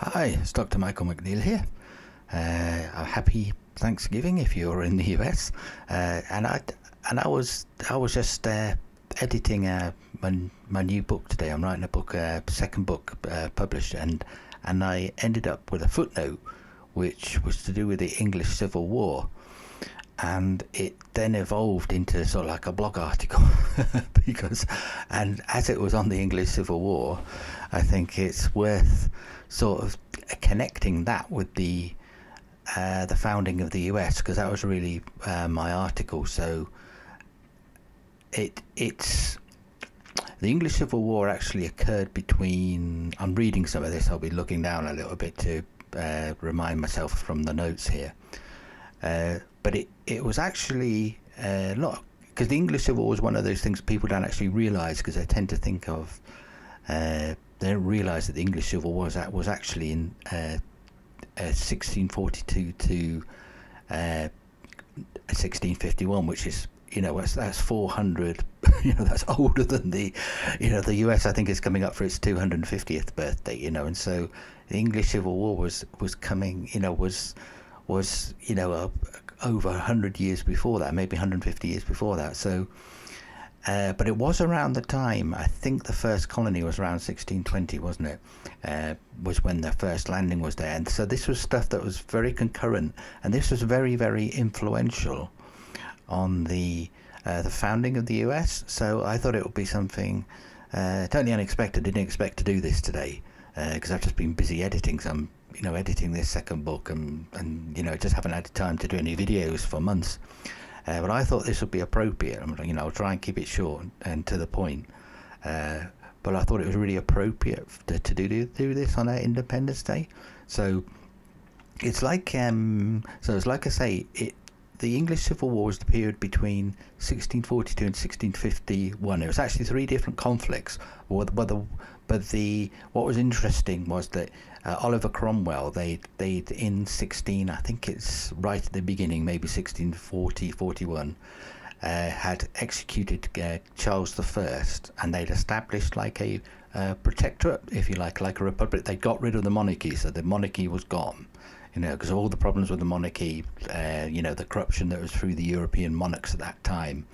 Hi, it's Dr. Michael McNeil here. A happy Thanksgiving if you're in the US. And I was just editing my new book today. I'm writing a book, second book published, and I ended up with a footnote which was to do with the English Civil War. And it then evolved into sort of like a blog article and as it was on the English Civil War, I think it's worth sort of connecting that with the founding of the US, because that was really my article. So it's the English Civil War actually occurred between, I'm reading some of this, I'll be looking down a little bit to remind myself from the notes here. But it was actually not, because the English Civil War was one of those things people don't actually realise, because they tend to think of, they don't realise that the English Civil War was actually in 1642 to 1651, which is, that's 400, that's older than the US, I think, is coming up for its 250th birthday, and so the English Civil War was coming, was over 100 years before that, maybe 150 years before that. So, but it was around the time, I think the first colony was around 1620, wasn't it? Was when the first landing was there. And so this was stuff that was very concurrent, and this was very, very influential on the founding of the US. So I thought it would be something totally unexpected. Didn't expect to do this today, because I've just been busy editing some. Editing this second book, and just haven't had time to do any videos for months. But I thought this would be appropriate. I'll try and keep it short and to the point. But I thought it was really appropriate to do this on our Independence Day. So it's like I say, the English Civil War was the period between 1642 and 1651. It was actually three different conflicts. But what was interesting was that Oliver Cromwell, they in 16, I think it's right at the beginning, maybe 1640, 41, had executed Charles I, and they'd established like a protectorate, if you like a republic. They got rid of the monarchy, so the monarchy was gone. Because of all the problems with the monarchy, the corruption that was through the European monarchs at that time,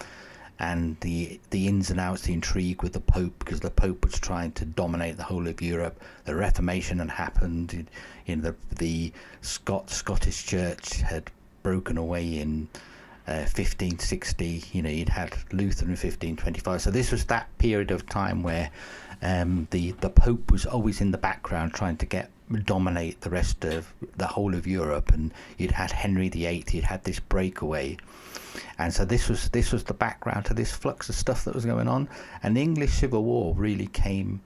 and the ins and outs, the intrigue with the Pope, because the Pope was trying to dominate the whole of Europe. The Reformation had happened. The Scottish Church had broken away in 1560. You'd had Luther in 1525. So this was that period of time where the Pope was always in the background trying to dominate the rest of the whole of Europe, and you'd had Henry VIII. You'd had this breakaway. And so this was the background to this flux of stuff that was going on. And the English Civil War really came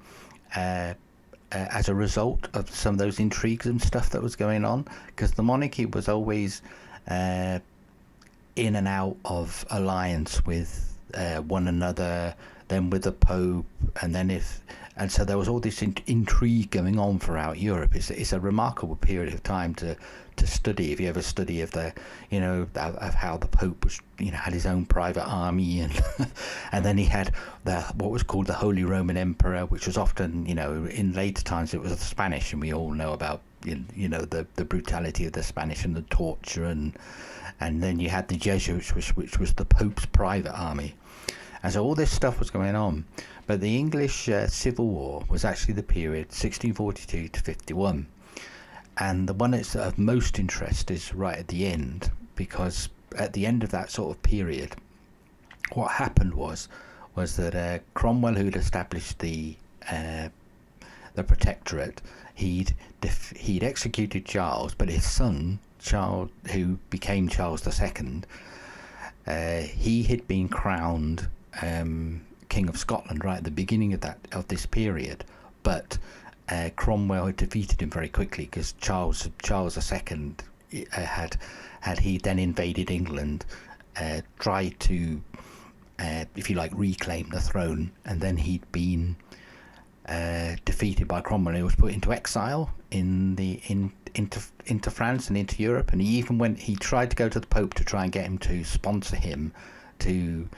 as a result of some of those intrigues and stuff that was going on, because the monarchy was always in and out of alliance with one another, then with the Pope, and so there was all this intrigue going on throughout Europe. It's a remarkable period of time to study. If you ever study of the, of how the Pope was, had his own private army, and and then he had what was called the Holy Roman Emperor, which was often, in later times it was the Spanish, and we all know about, the brutality of the Spanish and the torture, and then you had the Jesuits, which was the Pope's private army. And so all this stuff was going on. But the English Civil War was actually the period 1642 to 51. And the one that's of most interest is right at the end, because at the end of that sort of period, what happened was that Cromwell, who'd established the protectorate, he'd executed Charles, but his son, Charles, who became Charles II, he had been crowned King of Scotland right at the beginning of this period, but Cromwell had defeated him very quickly, because Charles II had he then invaded England, tried to, if you like, reclaim the throne, and then he'd been defeated by Cromwell. He was put into exile into France and into Europe, and he tried to go to the Pope to try and get him to sponsor him to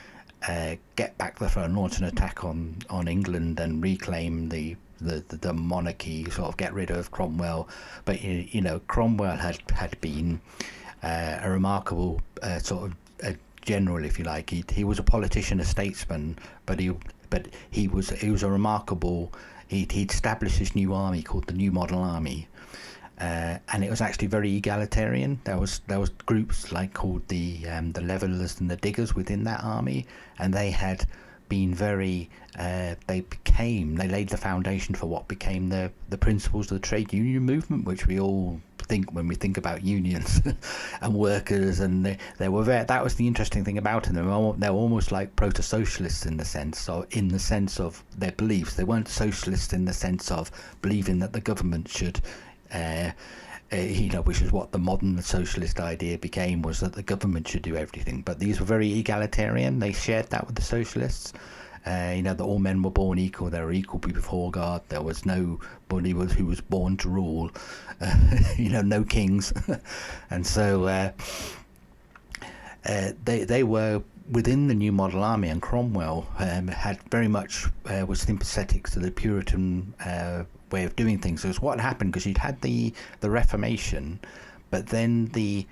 get back the throne, launch an attack on England and reclaim the the monarchy, sort of get rid of Cromwell. But Cromwell had been a remarkable sort of general, if you like. He was a politician, a statesman, but he was a remarkable. He'd established this new army called the New Model Army, and it was actually very egalitarian. There was groups like called the Levellers and the Diggers within that army, and they had been very. They laid the foundation for what became the principles of the trade union movement, which we all think when we think about unions and workers, and they were very, that was the interesting thing about them. They were almost like proto-socialists in the sense of their beliefs. They weren't socialists in the sense of believing that the government should which is what the modern socialist idea became, was that the government should do everything. But these were very egalitarian. They shared that with the socialists. That all men were born equal. They were equal before God. There was nobody who was born to rule. No kings. And so they were within the New Model Army, and Cromwell had very much was sympathetic to the Puritan way of doing things. So it's what happened, because you'd had the Reformation, but then the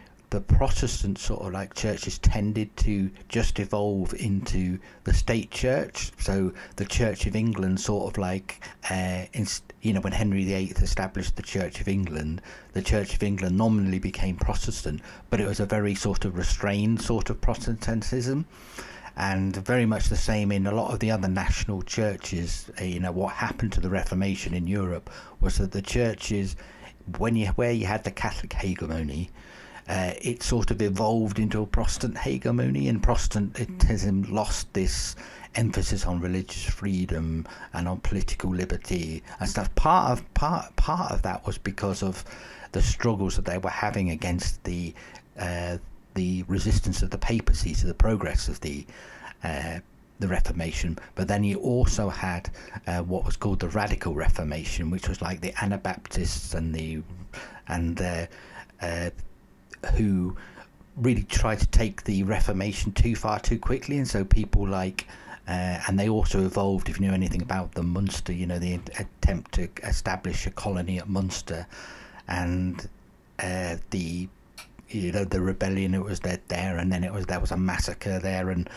Protestant sort of like churches tended to just evolve into the state church. So the Church of England sort of like, when Henry VIII established the Church of England, the Church of England nominally became Protestant, but it was a very sort of restrained sort of Protestantism. And very much the same in a lot of the other national churches. What happened to the Reformation in Europe was that the churches, where you had the Catholic hegemony, it sort of evolved into a Protestant hegemony, and Protestantism lost this emphasis on religious freedom and on political liberty and stuff. Part of that was because of the struggles that they were having against the resistance of the papacy to the progress of the Reformation. But then you also had what was called the Radical Reformation, which was like the Anabaptists who really tried to take the Reformation too far too quickly. And so people like and they also evolved, if you know anything about the Munster, the attempt to establish a colony at Munster, and the rebellion that was there, and then there was a massacre there, and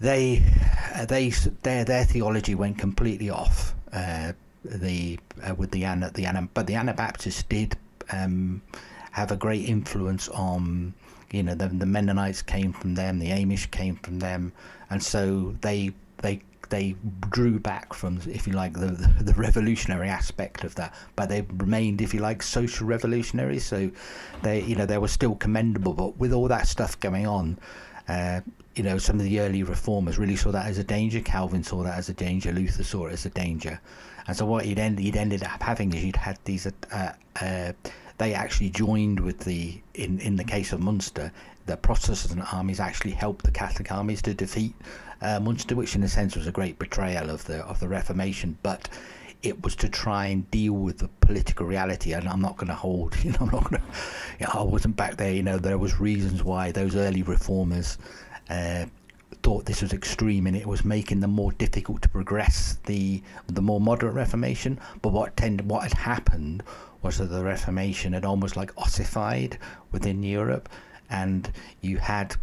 their theology went completely off. But the Anabaptists did have a great influence on, the Mennonites came from them, the Amish came from them, and so they drew back from, if you like, the revolutionary aspect of that, but they remained, if you like, social revolutionaries. So they were still commendable, but with all that stuff going on, some of the early reformers really saw that as a danger. Calvin saw that as a danger. Luther saw it as a danger. And so what he'd ended up having is you'd had these they actually joined with in the case of Munster, the Protestant armies actually helped the Catholic armies to defeat Munster, which in a sense was a great betrayal of the Reformation. But it was to try and deal with the political reality. And I'm not going to hold, I wasn't back there. There was reasons why those early reformers thought this was extreme, and it was making them more difficult to progress the more moderate Reformation. But what had happened was that the Reformation had almost like ossified within Europe, and you had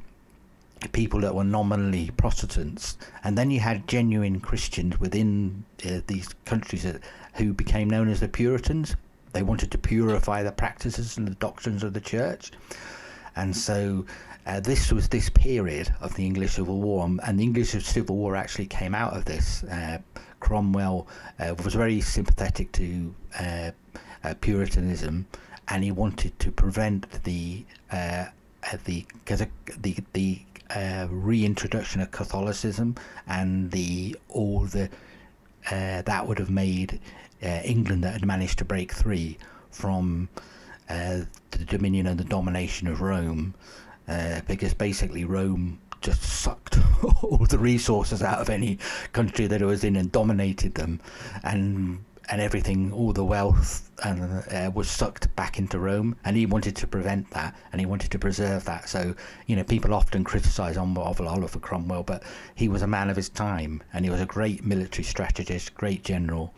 people that were nominally Protestants, and then you had genuine Christians within these countries who became known as the Puritans. They wanted to purify the practices and the doctrines of the church. And so this was this period of the English Civil War, and the English Civil War actually came out of this. Cromwell was very sympathetic to Puritanism, and he wanted to prevent the reintroduction of Catholicism, and that would have made England, that had managed to break free from the dominion and the domination of Rome, because basically Rome just sucked all the resources out of any country that it was in and dominated them, and and everything, all the wealth, was sucked back into Rome, and he wanted to prevent that, and he wanted to preserve that. So, people often criticise Oliver Cromwell, but he was a man of his time, and he was a great military strategist, great general,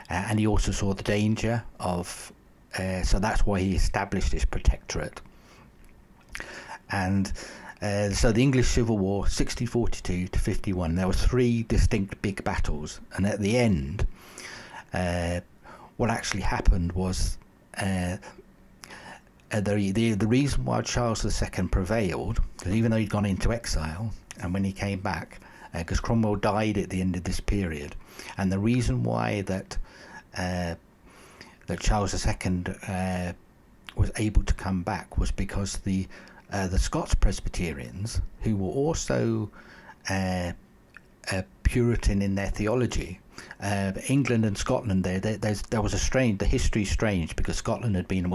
and he also saw the danger of. So that's why he established his protectorate. And so the English Civil War, 1642 to 51, there were 3 distinct big battles, and at the end, what actually happened was the reason why Charles II prevailed, because even though he'd gone into exile, and when he came back, because Cromwell died at the end of this period, and the reason why that Charles II was able to come back was because the Scots Presbyterians, who were also Puritan in their theology, England and Scotland, there was the history is strange, because Scotland had been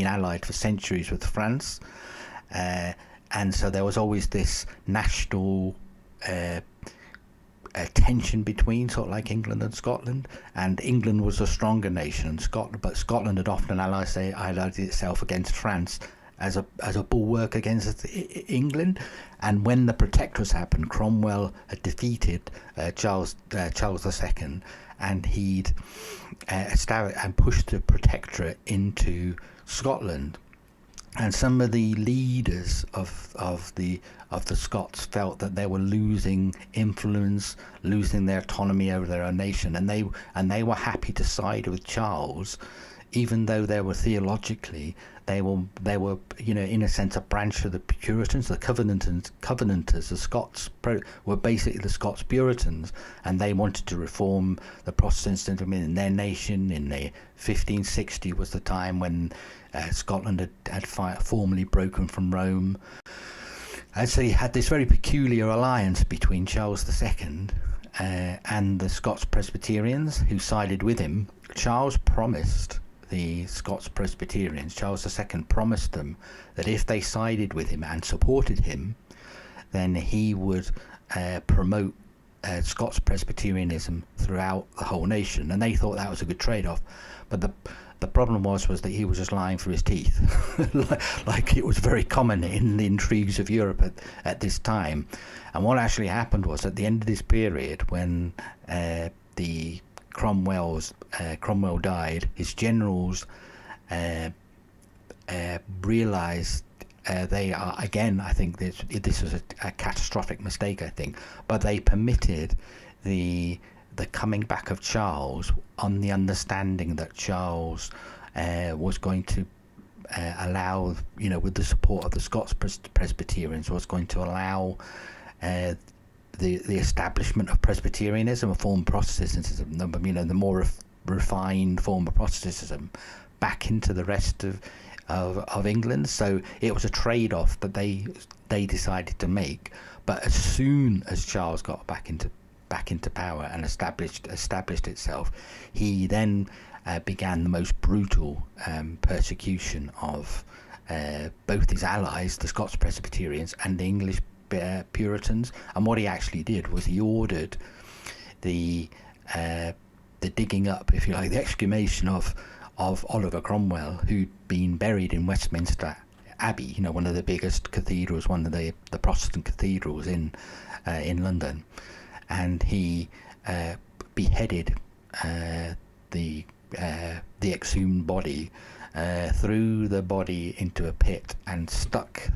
allied for centuries with France, and so there was always this national tension between sort of like England and Scotland, and England was a stronger nation, but Scotland had often allied itself against France as a bulwark against England. And when the Protectorate happened, Cromwell had defeated Charles II, and he'd established and pushed the Protectorate into Scotland. And some of the leaders of the Scots felt that they were losing influence, losing their autonomy over their own nation, and they were happy to side with Charles, even though they were theologically they were in a sense a branch of the Puritans. The Covenanters, the Scots were basically the Scots Puritans, and they wanted to reform the Protestantism in their nation. In the 1560 was the time when Scotland had formally broken from Rome. And so you had this very peculiar alliance between Charles II and the Scots Presbyterians, who sided with him. Charles promised the Scots Presbyterians, Charles II promised them that if they sided with him and supported him, then he would promote Scots Presbyterianism throughout the whole nation. And they thought that was a good trade-off. But the problem was that he was just lying through his teeth, like it was very common in the intrigues of Europe at this time. And what actually happened was, at the end of this period, when Cromwell died, his generals realised they are, again, I think this was a catastrophic mistake, I think, but they permitted the coming back of Charles on the understanding that Charles was going to allow, with the support of the Scots Presbyterians, was going to allow the establishment of Presbyterianism, a form of Protestantism, the more refined form of Protestantism, back into the rest of England. So it was a trade-off that they decided to make. But as soon as Charles got back into power and established itself, he then began the most brutal persecution of both his allies, the Scots Presbyterians, and the English Puritans. And what he actually did was he ordered the digging up, if you like, the exhumation of Oliver Cromwell, who'd been buried in Westminster Abbey, one of the biggest cathedrals, one of the Protestant cathedrals in London. And he beheaded the exhumed body, threw the body into a pit, and stuck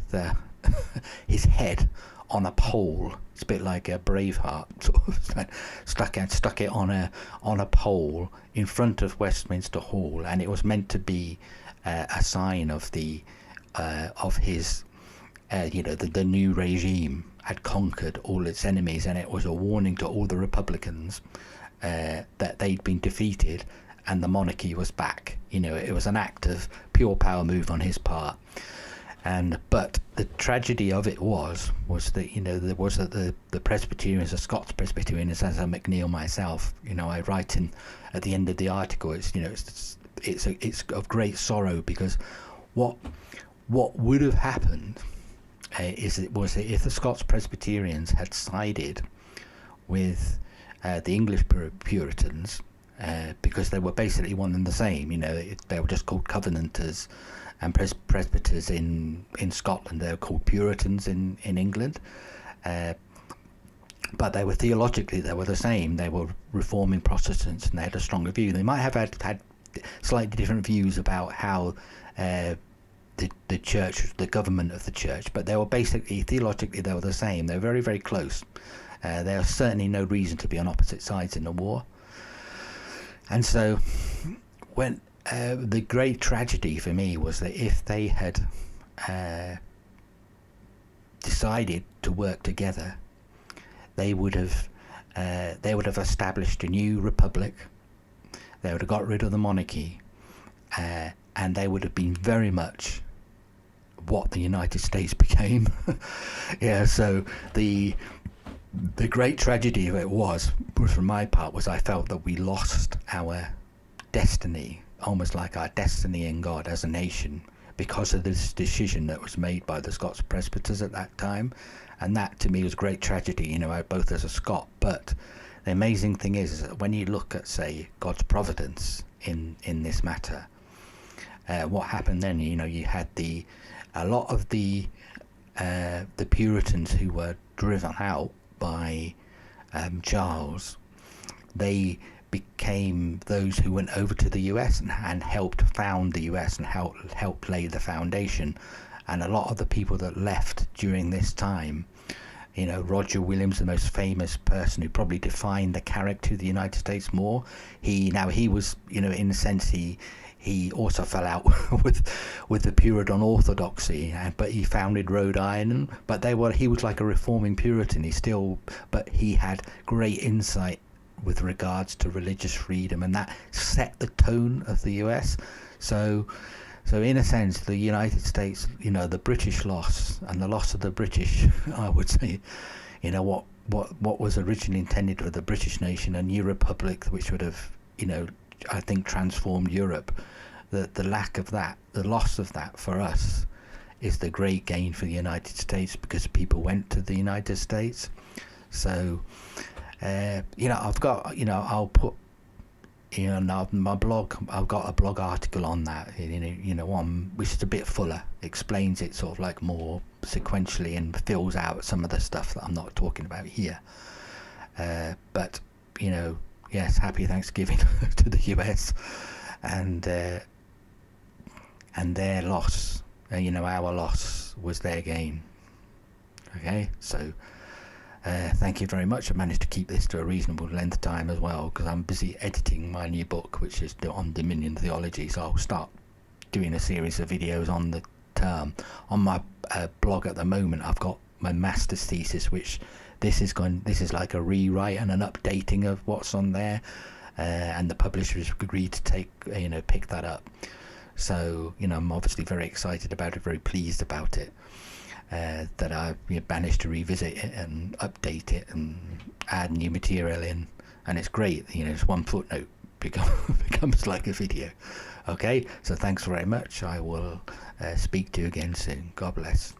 his head on a pole. It's a bit like a Braveheart, sort of. stuck it on a pole in front of Westminster Hall, and it was meant to be a sign of his the new regime had conquered all its enemies, and it was a warning to all the Republicans that they'd been defeated and the monarchy was back. It was an act of pure power move on his part. But the tragedy of it was that the Presbyterians, the Scots Presbyterians, as a McNeill myself, I write at the end of the article, it's of great sorrow, because what would have happened was if the Scots Presbyterians had sided with the English Puritans, because they were basically one and the same. They were just called Covenanters and presbyters in Scotland. They were called Puritans in England. But they were theologically, they were the same. They were reforming Protestants, and they had a stronger view. They might have had slightly different views about how the church, the government of the church, but they were basically, theologically, they were the same. They were very, very close. There was certainly no reason to be on opposite sides in the war. And so when the great tragedy for me was that if they had decided to work together, they would have established a new republic. They would have got rid of the monarchy, and they would have been very much what the United States became. So the great tragedy of it was, from my part, was I felt that we lost our destiny, almost like our destiny in God as a nation, because of this decision that was made by the Scots presbyters at that time. And that to me was great tragedy, both as a Scot. But the amazing thing is that when you look at, say, God's providence in this matter, what happened then, you had a lot of the Puritans who were driven out by Charles. They became those who went over to the US and helped found the US and helped lay the foundation. And a lot of the people that left during this time, Roger Williams, the most famous person who probably defined the character of the United States more. He was, in a sense, he also fell out with the Puritan orthodoxy, but he founded Rhode Island. But he was like a reforming Puritan. But he had great insight with regards to religious freedom, and that set the tone of the US. So in a sense, the United States, the British loss and the loss of the British, I would say, what was originally intended for the British nation, a new republic, which would have, I think, transformed Europe. The lack of that, the loss of that for us, is the great gain for the United States, because people went to the United States. So, I've got, I'll put, now my blog, I've got a blog article on that, which is a bit fuller, explains it sort of like more sequentially and fills out some of the stuff that I'm not talking about here. But, yes, happy Thanksgiving to the US and their loss. Our loss was their gain. Okay, so thank you very much. I managed to keep this to a reasonable length of time as well, because I'm busy editing my new book, which is on Dominion theology. So I'll start doing a series of videos on the term. On my blog at the moment, I've got my master's thesis, which this is like a rewrite and an updating of what's on there, and the publishers agreed to pick that up. So I'm obviously very excited about it, very pleased about it. That I've managed to revisit it and update it and add new material in, and it's great. It's one footnote becomes like a video. Okay, so thanks very much. I will speak to you again soon. God bless.